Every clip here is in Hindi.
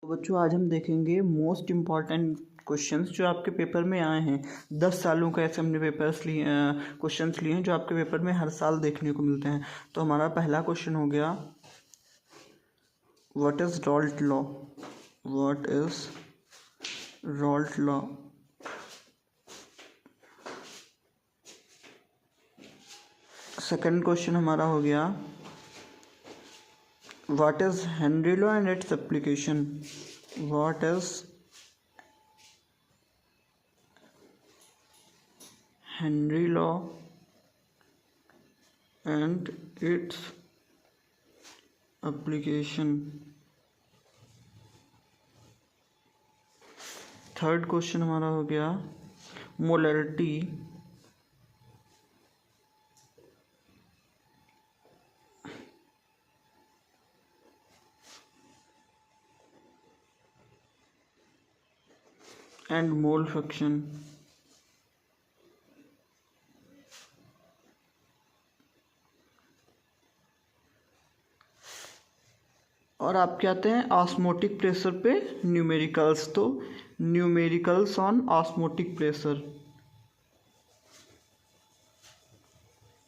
बच्चों आज हम देखेंगे मोस्ट इम्पॉर्टेंट क्वेश्चंस जो आपके पेपर में आए हैं। 10 सालों का ऐसे हमने पेपर्स लिए क्वेश्चंस लिए हैं जो आपके पेपर में हर साल देखने को मिलते हैं। तो हमारा पहला क्वेश्चन हो गया, what is Raoult law. What is Raoult law. Second question हमारा हो गया, what is Henry law and its application. What is Henry law and its application. Third question हमारा हो गया, मोलैरिटी एंड मोल फ्रैक्शन। और आपके आते हैं ऑस्मोटिक प्रेशर पे न्यूमेरिकल्स। तो numericals on osmotic pressure,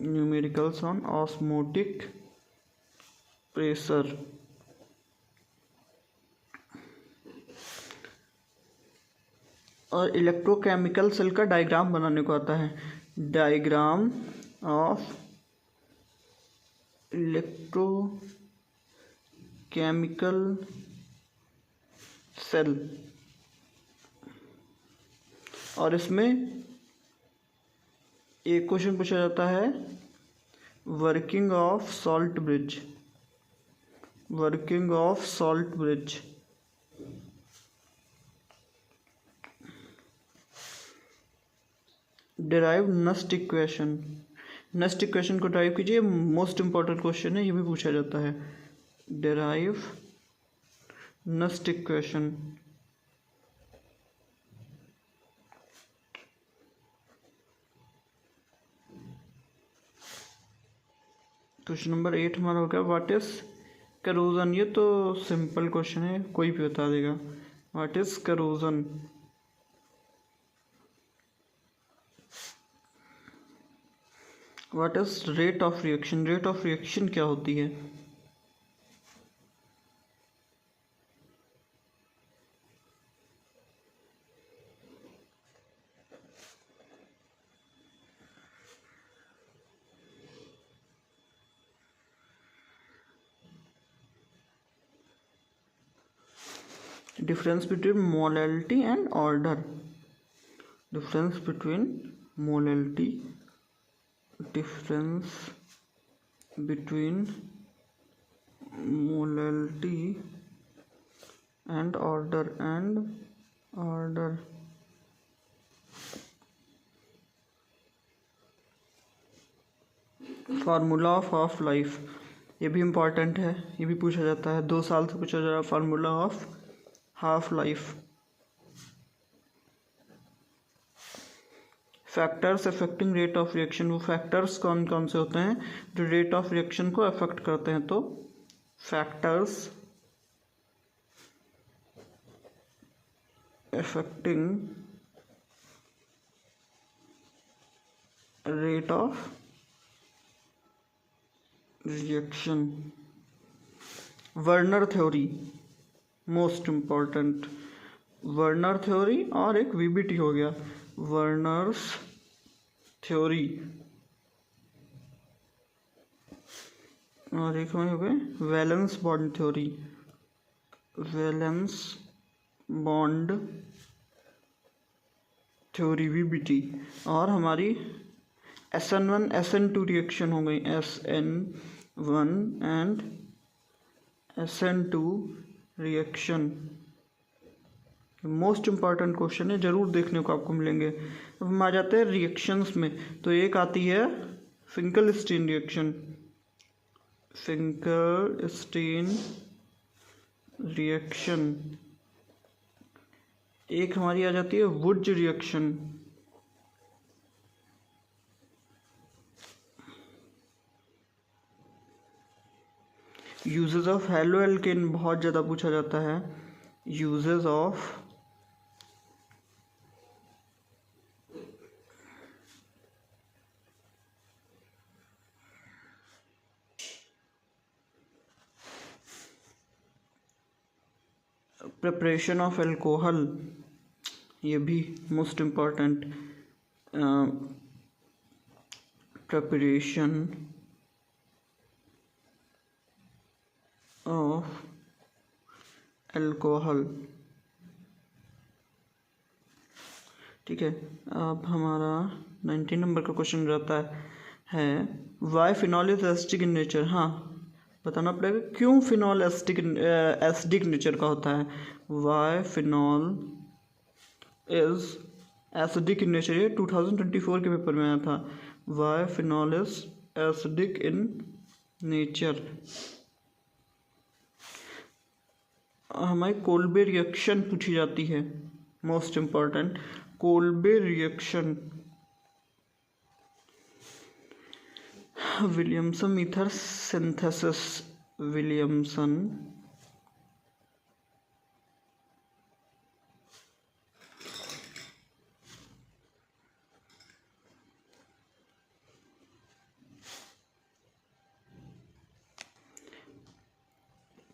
numericals on osmotic pressure. और इलेक्ट्रोकेमिकल सेल का डायग्राम बनाने को आता है, डायग्राम ऑफ इलेक्ट्रोकेमिकल सेल। और इसमें एक क्वेश्चन पूछा जाता है, working of salt bridge, working of salt bridge. Derive Nernst equation, Nernst equation को ड्राइव कीजिए, मोस्ट इंपॉर्टेंट क्वेश्चन है, ये भी पूछा जाता है। Derive Nernst equation. Question number 8 हमारा हो गया, व्हाट इज करोजन। ये तो सिंपल क्वेश्चन है, कोई भी बता देगा। What is corrosion. What is rate of reaction, rate of reaction क्या होती है। Difference between molality and order, difference between molality, difference between molality and order, and order. Formula of half life, ये भी इम्पॉर्टेंट है, ये भी पूछा जाता है, 2 साल से पूछा जा रहा है। Formula of half life. Factors affecting rate of reaction, वो फैक्टर्स कौन कौन से होते हैं जो रेट ऑफ रिएक्शन को अफेक्ट करते हैं। तो factors affecting rate of reaction. Werner theory, most important, Werner theory. और एक वीबीटी हो गया, वर्नर्स थ्योरी। और एक हो गए valence bond theory, valence bond theory VBT. और हमारी SN1 SN2 रिएक्शन हो गई, SN1 and SN2 reaction. Most important question है, जरूर देखने को आपको मिलेंगे। अब हम आ जाते हैं रिएक्शंस में। तो एक आती है फिंकलस्टीन रिएक्शन, फिंकलस्टीन रिएक्शन। एक हमारी आ जाती है Wurtz reaction, uses of halo alkane बहुत ज़्यादा पूछा जाता है। Uses of preparation of alcohol, ये भी most important, preparation of alcohol. ठीक है, अब हमारा 19 नंबर का क्वेश्चन रहता है why phenol is acidic in nature. हाँ, बताना पड़ेगा क्यों फिनॉल एसिडिक नेचर का होता है। Why phenol is acidic in nature, ये 2024 के पेपर में आया था। Why phenol is acidic in nature. हमारी कोल्बे रिएक्शन पूछी जाती है, most important, Kolbe reaction, Williamson ether synthesis, Williamson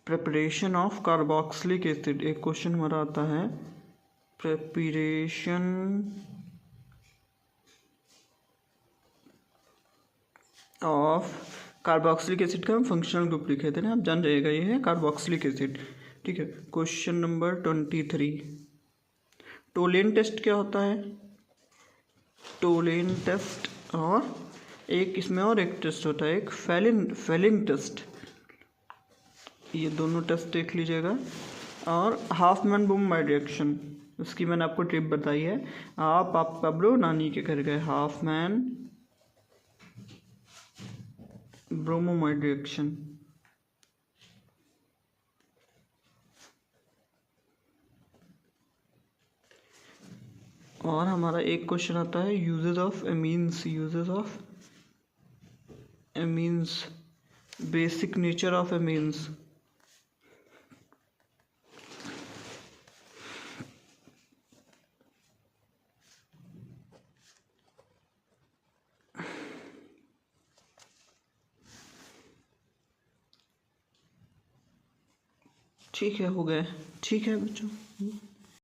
preparation of carboxylic acid. एक क्वेश्चन हमारा आता है प्रिपरेशन ऑफ कार्बोक्सिलिक एसिड का हम फंक्शनल ग्रुप लिखे थे ना, आप जान जाइएगा, ये है कार्बोक्सिलिक एसिड। ठीक है, क्वेश्चन नंबर 23, टोलेन टेस्ट क्या होता है। टोलेन टेस्ट, और एक इसमें और एक टेस्ट होता है, एक फेलिन टेस्ट, ये दोनों टेस्ट देख लीजिएगा। और हाफमैन बूम बाई रिएक्शन, उसकी मैंने आपको टिप बताई है। आप पब्लो नानी के घर गए, हाफमैन ब्रोमोमाइड रिएक्शन। और हमारा एक क्वेश्चन आता है uses of amines, uses of amines, basic nature of amines. ठीक है, हो गए। ठीक है बच्चों।